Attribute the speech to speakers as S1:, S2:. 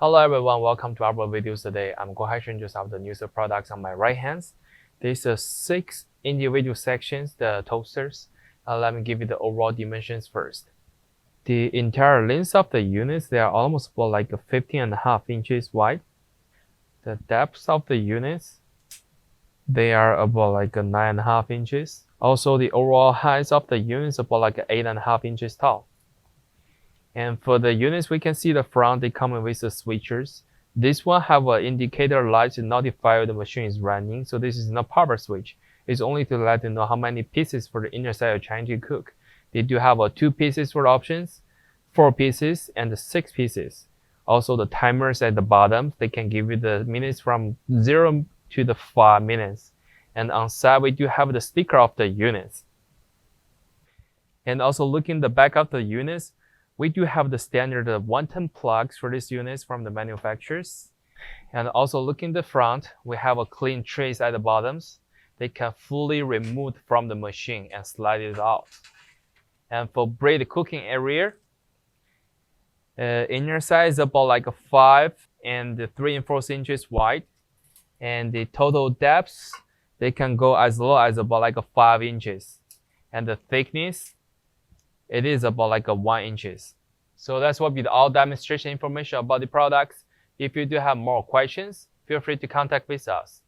S1: Hello everyone, welcome to our videos today. I'm going to just have the news of products on my right hand. These are 6 individual sections, the toasters. Let me give you the overall dimensions first. The entire length of the units, they are almost about like 15.5 inches wide. The depth of the units, they are about like 9.5 inches. Also, the overall height of the units about like 8.5 inches tall. And for the units, we can see the front, they come with the switchers. This one have an indicator light to notify the machine is running. So this is not power switch. It's only to let you know how many pieces for the inner side you're trying to cook. They do have 2 pieces for the options, 4 pieces, and 6 pieces. Also the timers at the bottom, they can give you the minutes from 0 to the 5 minutes. And on side, we do have the sticker of the units. And also looking the back of the units, we do have the standard 110 plugs for these units from the manufacturers. And also looking the front, we have a clean trays at the bottoms. They can fully remove from the machine and slide it out. And for bread cooking area, inner side is about like 5 and 3 4 inches wide. And the total depths, they can go as low as about like 5 inches. And the thickness, it is about like 1 inches. So that's what be the all demonstration information about the products. If you do have more questions, feel free to contact with us.